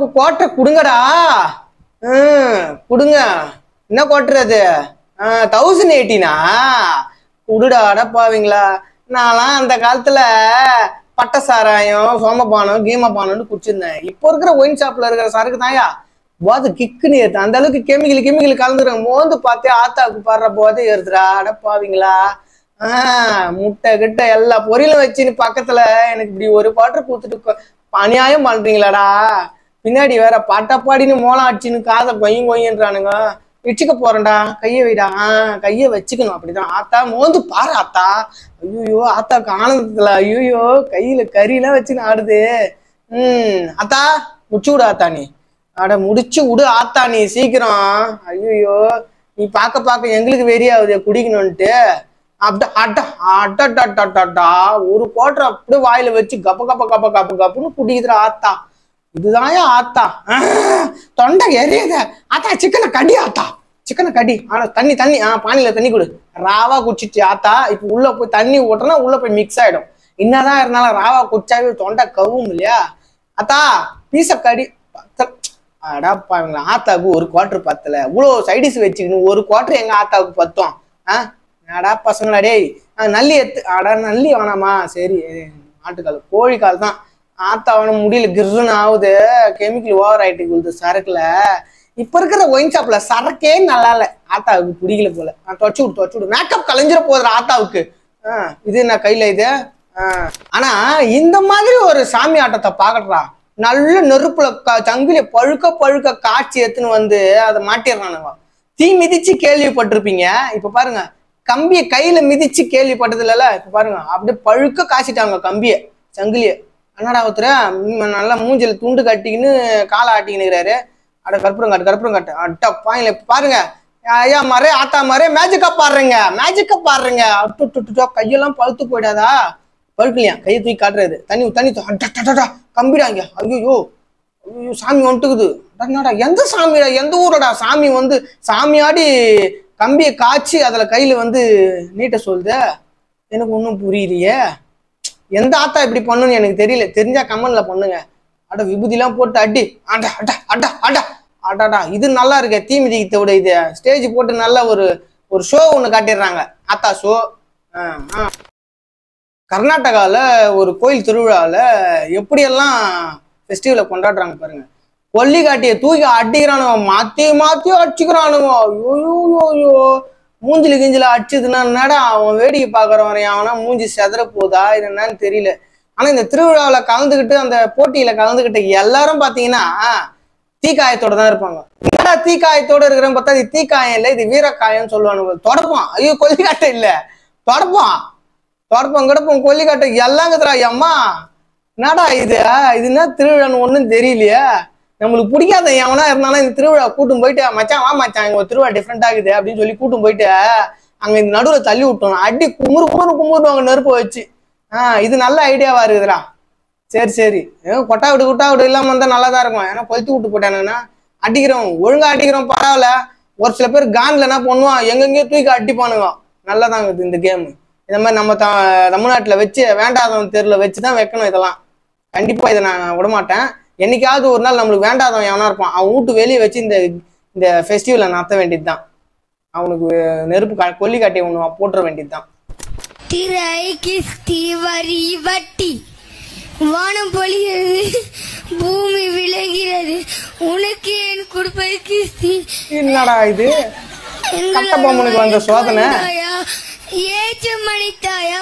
ஆத்தாவுக்கு கோட்டை கொடுங்கடா. கொடுங்க. என்ன கோட்டை அது? 1080 குடுடா. அடப்பாவீங்களா? நான்லாம் அந்த காலத்துல பட்ட சாராயம் சோமபானம் கீமபானம்னு குடிச்சிருந்தேன். இப்போ இருக்கிற ஒயின் ஷாப்ல இருக்கிற சரக்கு தாயா போதை கிக்குன்னு ஏறுது. அந்த அளவுக்கு கெமிக்கல் கலந்துக்கிறாங்க. மோந்து பார்த்தே ஆத்தாவுக்கு பாடுற போதே ஏறுதுடா. அடப்பாவீங்களா? முட்டை கிட்ட எல்லா பொரியலும் வச்சுன்னு பக்கத்துல எனக்கு இப்படி ஒரு குவாட்டர் கொடுத்துட்டு அநியாயம் பண்றீங்களாடா. பின்னாடி வேற பாட்டாப்பாடின்னு மோளம் அடிச்சுன்னு காதை கொய்யன்றானுங்க. வச்சுக்க போறேன்டா. கையை வைடா. கையை வச்சுக்கணும். அப்படிதான். ஆத்தா மோந்து பாரு ஆத்தா. ஐயோ ஆத்தாவுக்கு ஆனந்தத்துல ஐயோ கையில கறியெல்லாம் வச்சுன்னு ஆடுது. ஆத்தா முடிச்சு விடு ஆத்தா. நீ முடிச்சு விடு ஆத்தா. நீ சீக்கிரம். ஐயோ நீ பார்க்க எங்களுக்கு வெறியாகுது குடிக்கணும்ட்டு. அட்டா ஒரு கோட்டரை அப்படியே வாயில வச்சு கப்புன்னு குடிக்குதுற ஆத்தா. இதுதான் ஆத்தா. தொண்டை எரியுத ஆத்தா. சிக்கனை கடி ஆத்தா. சிக்கனை கடி. ஆனா தண்ணி பானியில தண்ணி கொடு. ராவா குடிச்சிச்சு ஆத்தா. இப்ப உள்ள போய் தண்ணி ஓட்டுனா உள்ள போய் மிக்ஸ் ஆயிடும். என்னதான் இருந்தாலும் ராவா குடிச்சாவே தொண்டை கவும் இல்லையா ஆத்தா. பீச கடி. அடாப்பாங்களா ஆத்தாவுக்கு ஒரு குவார்டர் பத்தல. இவ்வளவு சைடிஸ் வச்சுக்கணும். ஒரு குவார்டர் எங்க ஆத்தாவுக்கு பத்தோம். அடா பசங்களா டேய். நல்லி எத்து. நல்லி வேணாமா? சரி ஆட்டுக்கால் கோழிக்கால் தான். ஆத்தாவன முடியல கிருன்னு ஆகுது. கெமிக்கல் ஓவர் ஆயிட்டு கொடுது சரக்குல. இப்ப இருக்கிற ஒயின் ஷாப்ல சரக்கே நல்லா இல்ல. ஆத்தாவுக்கு பிடிக்கல போல. தொச்சு விடு. மேக்கப் கலைஞ்சிட போதுற ஆத்தாவுக்கு. இது என்ன கையில இது? ஆனா இந்த மாதிரி ஒரு சாமி ஆட்டத்தை பாக்கட்டா. நல்ல நெருப்புல சங்கிலிய பழுக்க காய்ச்சி எடுத்துன்னு வந்து அதை மாட்டிடுறானுங்க. தீ மிதிச்சு கேள்விப்பட்டிருப்பீங்க. இப்ப பாருங்க கம்பிய கையில மிதிச்சு கேள்விப்பட்டது இல்ல. இப்ப பாருங்க அப்படியே பழுக்க காய்ச்சிட்டாங்க கம்பிய சங்கிலிய. என்னடா ஒருத்தர நல்லா மூஞ்சில துண்டு கட்டிக்கின்னு காலை ஆட்டிக்கினுக்கிறாரு. கற்பூரம் காட்டு. அட்டப்பாயில பாருங்க. ஐயா மாரே ஆத்தா மாரே மேஜிக்கா பாடுறீங்க. கையெல்லாம் பழுத்து போயிடாதா? பழுக்கலையா? கையை தூக்கி காட்டுறாரு. தண்ணி கம்பிடாங்க. ஐயோ சாமி வந்துட்டுக்குது. எந்த சாமிடா? எந்த ஊரடா சாமி வந்து சாமியாடி கம்பியை காய்ச்சி அதுல கையில வந்து நீட்ட சொல்லுது. எனக்கு ஒன்றும் புரியலையே. எந்த ஆத்தா இப்படி பண்ணுன்னு எனக்கு தெரியல. தெரிஞ்சா கமெண்ட்ல பண்ணுங்க. விபூதிலாம் போட்டு அடி. அடாடா இது நல்லா இருக்கு. தீ மிதிக்கத்தை விட இது ஸ்டேஜ் போட்டு நல்ல ஒரு ஷோ ஒன்று காட்டிடுறாங்க. ஆத்தா ஷோ. கர்நாடகாவில் ஒரு கோயில் திருவிழாவில் எப்படியெல்லாம் ஃபெஸ்டிவலை கொண்டாடுறாங்க பாருங்க. கொல்லிக்காட்டியை தூக்கி அடிக்கிறானுங்க. மாத்தி அடிச்சுக்கிறானுங்க. ஐயோ மூஞ்சில கிஞ்சில அடிச்சதுன்னா என்னடா அவன் வேடிக்கை பார்க்குறவன் அவனா மூஞ்சி செதற போதா இது என்னன்னு தெரியல. ஆனா இந்த திருவிழாவில் கலந்துக்கிட்டு அந்த போட்டியில கலந்துக்கிட்ட எல்லாரும் பார்த்தீங்கன்னா தீக்காயத்தோட தான் இருப்பாங்க. என்னடா தீக்காயத்தோட இருக்கிறவங்க பார்த்தா இது தீக்காயம் இல்லை, இது வீரக்காயம்னு சொல்லுவானுங்க. தொடப்பான். ஐயோ கொல்லிக்காட்டை இல்லை, தொடப்பான் கிடப்போம் கொல்லிக்காட்டை எல்லாங்குதுரா. அம்மா என்னடா இது என்ன திருவிழான்னு ஒன்றும் தெரியலையே. நம்மளுக்கு பிடிக்காத எவனா இருந்தாலும் இந்த திருவிழா கூட்டும் போயிட்டு மச்சான் வா மச்சான் இங்க ஒரு திருவிழா டிஃப்ரெண்ட் ஆகுது அப்படின்னு சொல்லி கூட்டும் போயிட்டு அங்க இந்த நடுவில் தள்ளி விட்டோம். அடி குமுறுவாங்க நெருப்பை வச்சு. இது நல்ல ஐடியாவா இருக்குதுடா. சரி கொட்டா விடு இல்லாம வந்தா நல்லாதான் இருக்கும். ஏன்னா கொளுத்து விட்டு போட்டானுங்கன்னா அடிக்கிறோம் ஒழுங்கா அடிக்கிறோம் பரவாயில்ல. ஒரு சில பேர் கான்ல என்ன பண்ணுவான் எங்கெங்கயோ தூக்கி அடிப்பானுங்க. நல்லாதாங்க இது இந்த கேமு. இந்த மாதிரி நம்ம தமிழ்நாட்டுல வச்சு வேண்டாதவன் தெருல வச்சுதான் வைக்கணும். இதெல்லாம் கண்டிப்பா இதை நான் விடமாட்டேன். என்னைக்காவது ஒரு நாள் நம்மளுக்கு வேண்டாதவன் எவனா இருப்பான் அவன் வீட்டு வெளியே வச்சு இந்த ஃபெஸ்டிவலை நடத்த வேண்டியதுதான். அவனுக்கு நெருப்பு கொல்லிக்காட்டி ஒண்ணு போட்டுற வேண்டியதுதான். திரை கிஸ்தி வரி வட்டி வானம் பொழிகிறது பூமி விளைகிறது உனக்கு என் கொடுப்பது கிஸ்தி. என்னடா இது கட்டபொம்மனுக்கு வந்த சோதனை. ஏச்சமணித்தாயா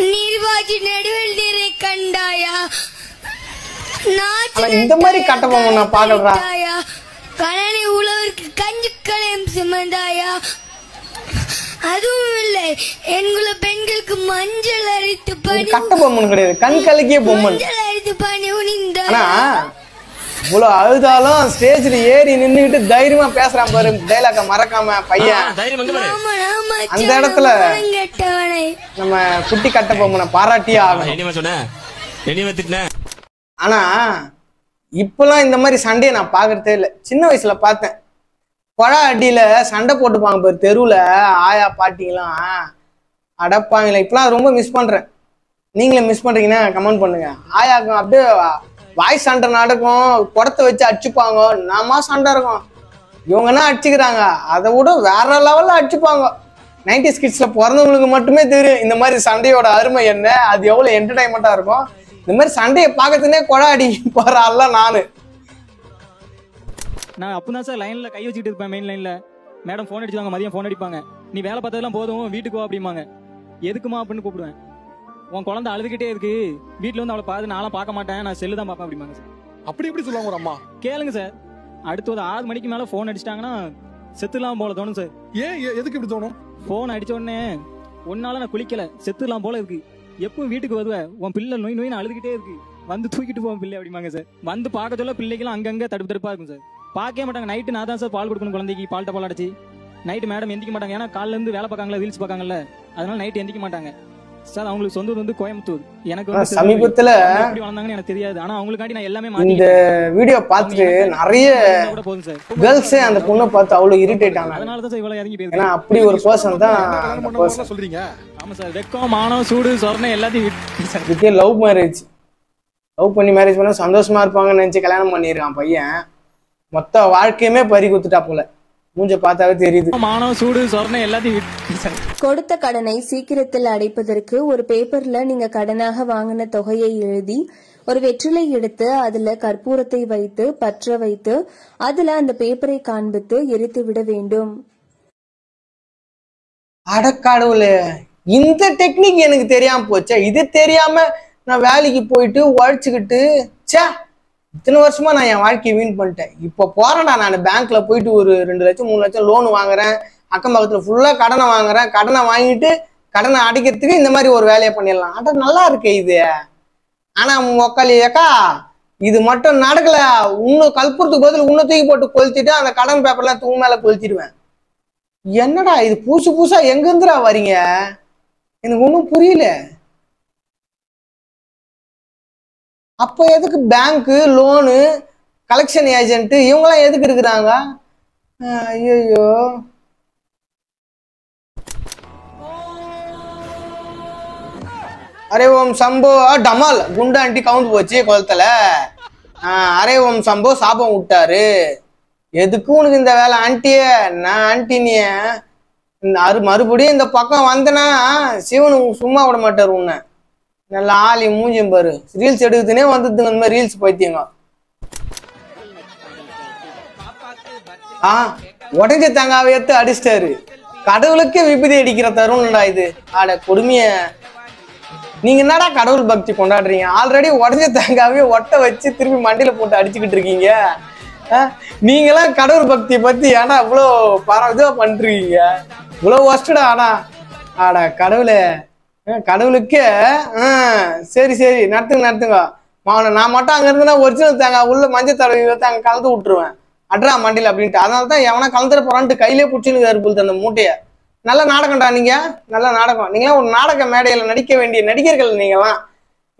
நீர்வாஜி நடுவில் நீரை கண்டாயா இந்த மாதிரி கட்டபொம்மன் நான் பாக்கறா. கணனி உழவருக்கு கஞ்சி கலையம் சுமந்தாயா. அதுவும் இல்லை என்குல பெண்களுக்கு மஞ்சள் அரைத்து பணி. கட்டபொம்மன் கிடையாது கண் கலக்கிய பொம்மன். மஞ்சள் அரைத்து பணி உனிந்தாயா. இவ்வளவு அழுதாலும் ஸ்டேஜ்ல ஏறி நின்னுகிட்டு தைரியமா பேசுறான் பாரு. டைலாக மறக்காம பையன். அந்த இடத்துல நம்ம குட்டி கட்டபொம்மனை பாராட்டியே ஆகணும். ஆனா இப்பெல்லாம் இந்த மாதிரி சண்டையை நான் பாக்குறதே இல்லை. சின்ன வயசுல பார்த்தேன். கொழா அடியில சண்டை போட்டுப்பாங்க பாரு தெருவுல ஆயா பாட்டிங்களாம். அடப்பாங்களா இப்பெல்லாம் ரொம்ப மிஸ் பண்றேன். நீங்களே மிஸ் பண்றீங்கன்னா கமெண்ட் பண்ணுங்க. ஆயாக்கும் அப்படியே வாய் சண்டை நடக்கும், குடத்தை வச்சு அடிச்சுப்பாங்க, நாம சண்டை இருக்கும். இவங்கன்னா அடிச்சுக்கிறாங்க, அதை விட வேற லெவல்ல அடிச்சுப்பாங்க. 90s கிட்ஸ்ல பிறந்தவங்களுக்கு மட்டுமே தெரியும் இந்த மாதிரி சண்டையோட அருமை என்ன, அது எவ்வளவு என்டர்டைன்மெண்டா இருக்கும். இந்த மாதிரி சண்டையை பார்க்கறதுனே கொடாடி போற ஆள்ல நானு. நான் அப்பதான் சார் லைன்ல கை வச்சுட்டு இருப்பேன். மெயின் லைன்ல மேடம் ஃபோன் அடிச்சுவாங்க, மதியம் ஃபோன் அடிப்பாங்க. நீ வேலை பார்த்ததெல்லாம் போதும், வீட்டுக்கு வா அப்படிம்பாங்க. எதுக்குமா அப்படின்னு கூப்பிடுவேன். உன் குழந்தை அழுதுகிட்டே இருக்கு, வீட்டுல வந்து அவளை பார்த்து நான்லாம் பார்க்க மாட்டேன், நான் செல்லு தான் பார்ப்பேன் அப்படிம்பாங்க சார். அப்படி எப்படி சொல்லுவாங்க ஒரு அம்மா? கேளுங்க சார். அடுத்து ஒரு 6 மணிக்கு மேல ஃபோன் அடிச்சிட்டாங்கன்னா செத்துலாம் போல தோணும் சார். ஏன் எதுக்கு இப்படி தோணும்? ஃபோன் அடிச்ச உடனே ஒன்னால நான் குளிக்கல, செத்துலாம் போல இருக்கு, எப்பவும் வீட்டுக்கு வருவேன், உன் பிள்ளை நோய் நோயின்னு அழுதுகிட்டே இருக்கு, வந்து தூக்கிட்டு போவோம் பிள்ளை அப்படிம்பாங்க சார். வந்து பார்க்க சொல்ல பிள்ளைக்கெல்லாம் அங்கங்க தடுப்பு தடுப்பா இருக்கும் சார். பார்க்கவே மாட்டாங்க. நைட்டு நான் தான் சார் பால் கொடுக்கணும் குழந்தைக்கு, பால் டப்பால் அடிச்சு. நைட்டு மேடம் எந்திக்க மாட்டாங்க, ஏன்னா காலைல இருந்து வேலை பார்க்காங்களா, ரீல்ஸ் பார்க்காங்கல்ல, அதனால நைட்டு எந்திக்க மாட்டாங்க சார். அவங்களுக்கு சொந்தது வந்து கோயம்புத்தூர். எனக்கு வந்து சமீபத்துல எப்படி வளர்ந்தாங்கன்னு எனக்கு தெரியாது, ஆனா அவங்களுக்காண்டி நான் எல்லாமே இந்த வீடியோ பார்த்துட்டு நிறைய போதும் சார். கேர்ள்ஸே அந்த பொண்ணை பார்த்து அவ்வளவு இரிட்டேட் ஆனாங்க. அதனாலதான் சார் இவ்வளவு இறங்கி ஏன்னா போயிருக்கு. அப்படி ஒரு பர்சன் தான் கல்யாணம் பண்ணவங்க சொல்றீங்க. ஆமா சார், வெக்கம் மானம் சூடு சொரணை எல்லாத்தையும் விட்டு சார். இதுக்கே லவ் மேரேஜ், லவ் பண்ணி மேரேஜ் பண்ண சந்தோஷமா இருப்பாங்கன்னு நினைச்சு கல்யாணம் பண்ணியிருக்கான் பையன். மொத்த வாழ்க்கையுமே பறி குத்துட்டா போல, மூஞ்ச பார்த்தாவே தெரியுது. மானம் சூடு சொரணை எல்லாத்தையும் விட்டு சார். கொடுத்த கடனை சீக்கிரத்தில் அடைப்பதற்கு ஒரு பேப்பர்ல நீங்க கடனாக வாங்கின தொகையை எழுதி ஒரு வெற்றிலை எடுத்து அதுல கற்பூரத்தை வைத்து பற்ற வைத்து அதுல அந்த பேப்பரை காண்பித்து எரித்து விட வேண்டும். அடக்காடவுளே, இந்த டெக்னிக் எனக்கு தெரியாம போச்சே. இது தெரியாம நான் வேலைக்கு போயிட்டு உழைச்சுக்கிட்டு சே இத்தனை வருஷமா நான் என் வாழ்க்கையை வீண் பண்ணிட்டேன். இப்போ போறேன்டா நான் பேங்க்ல போயிட்டு ஒரு 2 லட்சம் 3 லட்சம் லோன் வாங்குறேன், அக்கம் பக்கத்துல ஃபுல்லா கடனை வாங்குறேன், கடனை வாங்கிட்டு கடனை அடைக்கிறதுக்கு இந்த மாதிரி ஒரு வேலையை பண்ணிடலாம். அட நல்லா இருக்கு இது. ஆனா மொக்காளி அக்கா இது மட்டும் நடக்கல, இன்னும் கல்புறத்துக்கு பதில் இன்னும் தூக்கி போட்டு கொளுத்திட்டு அந்த கடன் பேப்பர்லாம் தூங்க மேல கொளுத்திடுவேன். என்னடா இது புதுசு புதுசா எங்க இருந்துடா வரீங்க, எனக்கு ஒன்றும் புரியல. அப்போ எதுக்கு பேங்க்கு லோனு கலெக்ஷன் ஏஜென்ட் இவங்கெல்லாம் எதுக்கு இருக்கிறாங்க? ஐயோ அரே ஓம் சம்போ டமால் குண்டாண்டி கவுண்ட் போச்சு குளத்துல. அரே ஓம் சம்போ சாபம் விட்டாரு. எதுக்கு உனக்கு இந்த வேலை ஆண்டியே? நான் ஆண்டி நீ மறுபடியும் இந்த பக்கம் வந்தனா சிவனு சும்மா விட மாட்டாரு உன்னை. நல்லா ஆளி மூஞ்சும் பாரு, ரீல்ஸ் எடுக்குதுன்னே வந்துதுங்க இந்த மாதிரி ரீல்ஸ் பைத்தியங்க. உடஞ்ச தேங்காவை எடுத்து அடிச்சிட்டாரு. கடவுளுக்கே விபதி அடிக்கிற தருணம்டா இது. ஆட கொடுமைய, நீங்க என்னடா கடவுள் பக்தி கொண்டாடுறீங்க? ஆல்ரெடி உடஞ்ச தேங்காவே ஒட்ட வச்சு திருப்பி மண்டியில போட்டு அடிச்சுக்கிட்டு இருக்கீங்க. நீங்களாம் கடவுள் பக்தி பத்தி ஏன்னா இவ்வளோ இதுவா பண்ணிருக்கீங்க, இவ்வளோ ஒஸ்டடா. ஆடா கடவுளே, கடவுளுக்கே சரி சரி நடத்துங்க. நான் மட்டும் அங்க இருந்தேன்னா ஒரிஜினல் தேங்காய் உள்ள மஞ்சள் தடவை அங்க கலந்து விட்டுருவேன் அட்ரா மண்டியில் அப்படின்ட்டு. அதனாலதான் எவனா கலந்துட போறான்ட்டு கையிலே பிடிச்சின்னு இருப்பது அந்த மூட்டைய. நல்ல நாடகம்டா நீங்க, நல்ல நாடகம். நீங்களாம் ஒரு நாடக மேடையில நடிக்க வேண்டிய நடிகர்கள். நீங்களாம்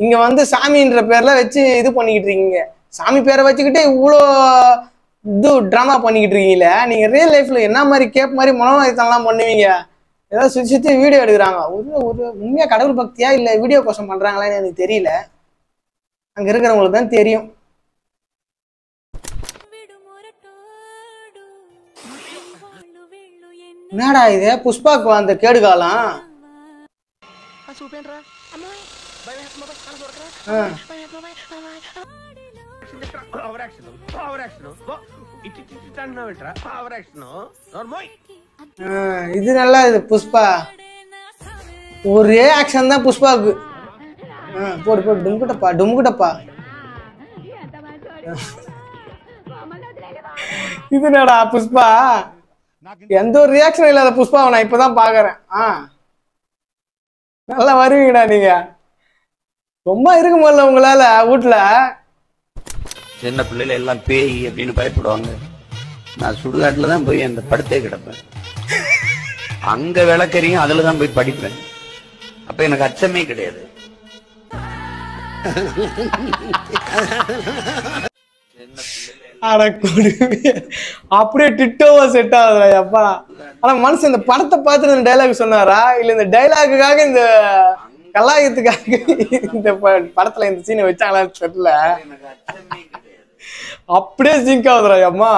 இங்க வந்து சாமின்ற பேர்ல வச்சு இது பண்ணிக்கிட்டு இருக்கீங்க. சாமி பேரை வச்சுக்கிட்டு இவ்வளோ இது ட்ராமா பண்ணிக்கிட்டு இருக்கீங்களே. நீங்க ரியல் லைஃப்ல என்ன மாதிரி கேப் மாதிரி மனோநயத்தெல்லாம் பண்ணுவீங்க? ஏதாவது சுற்றி சுற்றி வீடியோ எடுக்கிறாங்க. ஒரு உண்மையா கடவுள் பக்தியா இல்லை வீடியோ கோசம் பண்றாங்களான்னு எனக்கு தெரியல. அங்க இருக்கிறவங்களுக்கு தான் தெரியும். என்னடா இது புஷ்பாக்கு அந்த கேடு காலம்? இது நல்லா இது புஷ்பா ஒரே ஆக்ஷன் தான் புஷ்பாவுக்கு. போடு போடு டும்குட்டப்பா டும்குட்டப்பா. இது என்னடா புஷ்பா, எந்த ஒரு ரியாக்ஷன் இல்லாத புஷ்பாவை நான் இப்பதான் பாக்குறேன். நல்லா வருவீங்கடா நீங்க. ரொம்ப இருக்க முடியல உங்களால வீட்டுல. சின்ன பிள்ளைல எல்லாம் பேய் அப்படின்னு பயப்படுவாங்க. நான் சுடுகாட்டுல தான் போய் அந்த படுத்தே கிடப்பேன். அங்க விளக்கறியும் அதுலதான் போய் படிப்பேன். அப்ப எனக்கு அச்சமே கிடையாது. அப்படியே டிட்டோவா செட் ஆகுதுடா அப்பா. ஆனா மனுஷன் இந்த படத்தை பார்த்துட்டு இந்த டைலாக் சொன்னாரா இல்ல இந்த டைலாக்குக்காக இந்த கலாயத்துக்காக இந்த படத்துல இந்த சீனை வச்சாங்களான்னு தெரியல. அப்படியே சிங்க் ஆகுதுடா அம்மா.